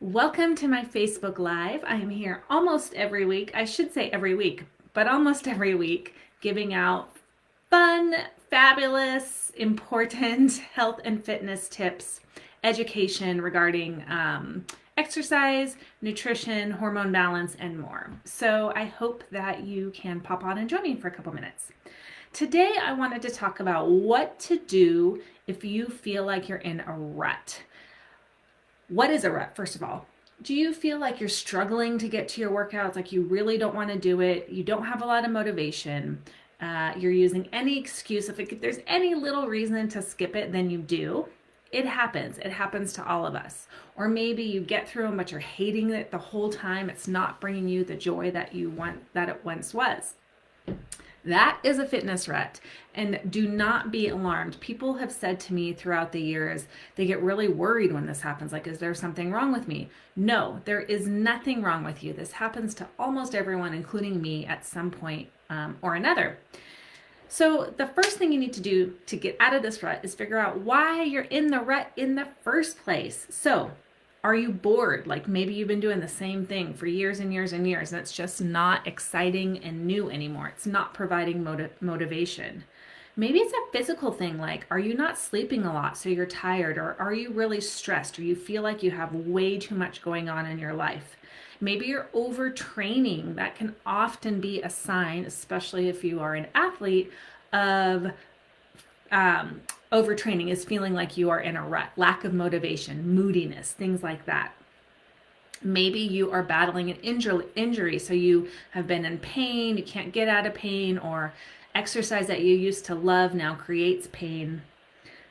Welcome to my Facebook Live. I am here almost every week. I should say every week, but almost every week, giving out fun, fabulous, important health and fitness tips, education regarding exercise, nutrition, hormone balance, and more. So I hope that you can pop on and join me for a couple minutes. Today, I wanted to talk about what to do if you feel like you're in a rut. What is a rut, first of all? Do you feel like you're struggling to get to your workouts, like you really don't want to do it, you don't have a lot of motivation, you're using any excuse, if there's any little reason to skip it, then you do. It happens. It happens to all of us. Or maybe you get through them, but you're hating it the whole time. It's not bringing you the joy that it once was. That is a fitness rut. And do not be alarmed. People have said to me throughout the years, they get really worried when this happens. Like, is there something wrong with me? No, there is nothing wrong with you. This happens to almost everyone, including me, at some point or another. So the first thing you need to do to get out of this rut is figure out why you're in the rut in the first place. So are you bored? Like maybe you've been doing the same thing for years and years and years, and it's just not exciting and new anymore. It's not providing motivation. Maybe it's a physical thing, like are you not sleeping a lot so you're tired, or are you really stressed, or you feel like you have way too much going on in your life? Maybe you're overtraining. That can often be a sign, especially if you are an athlete, of overtraining is feeling like you are in a rut, lack of motivation, moodiness, things like that. Maybe you are battling an injury, so you have been in pain, you can't get out of pain, or exercise that you used to love now creates pain.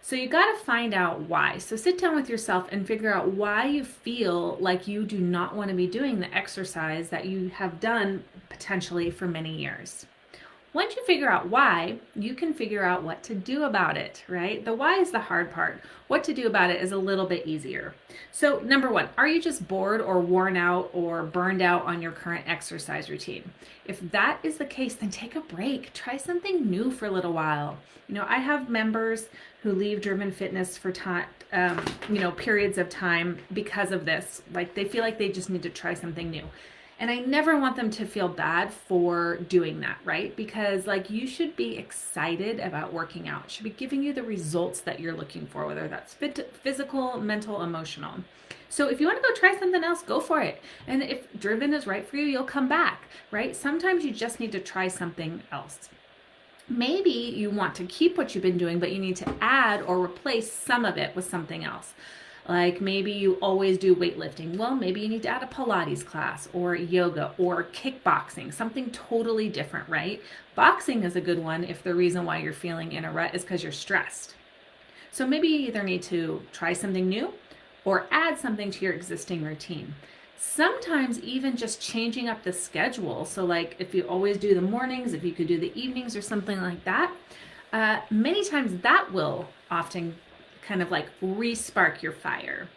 So you got to find out why. So sit down with yourself and figure out why you feel like you do not want to be doing the exercise that you have done potentially for many years. Once you figure out why, you can figure out what to do about it, right? The why is the hard part. What to do about it is a little bit easier. So number one, are you just bored or worn out or burned out on your current exercise routine? If that is the case, then take a break. Try something new for a little while. I have members who leave Driven Fitness for time, periods of time because of this. Like they feel like they just need to try something new. And I never want them to feel bad for doing that, right? Because you should be excited about working out. It should be giving you the results that you're looking for, whether that's physical, mental, emotional. So if you want to go try something else, go for it. And if Driven is right for you, you'll come back, right? Sometimes you just need to try something else. Maybe you want to keep what you've been doing, but you need to add or replace some of it with something else. Like maybe you always do weightlifting. Well, maybe you need to add a Pilates class or yoga or kickboxing, something totally different, right? Boxing is a good one if the reason why you're feeling in a rut is because you're stressed. So maybe you either need to try something new or add something to your existing routine. Sometimes even just changing up the schedule. So if you always do the mornings, if you could do the evenings or something like that, many times that will often kind of re-spark your fire.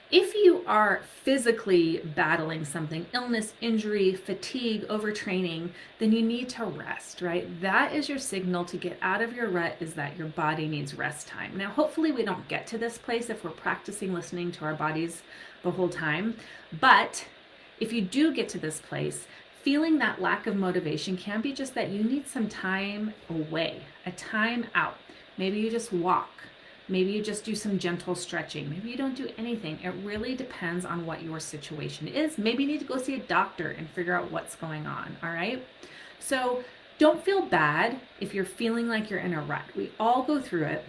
If you are physically battling something, illness, injury, fatigue, overtraining, then you need to rest, right? That is your signal to get out of your rut, is that your body needs rest time. Now, hopefully we don't get to this place if we're practicing listening to our bodies the whole time. But if you do get to this place, feeling that lack of motivation can be just that you need some time away, a time out. Maybe you just walk. Maybe you just do some gentle stretching. Maybe you don't do anything. It really depends on what your situation is. Maybe you need to go see a doctor and figure out what's going on, all right? So don't feel bad if you're feeling like you're in a rut. We all go through it.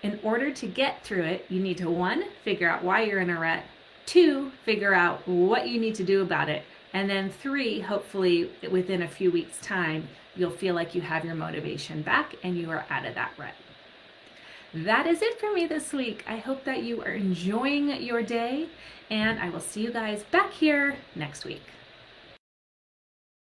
In order to get through it, you need to, 1, figure out why you're in a rut, 2, figure out what you need to do about it, and then 3, hopefully within a few weeks' time, you'll feel like you have your motivation back and you are out of that rut. That is it for me this week. I hope that you are enjoying your day, and I will see you guys back here next week.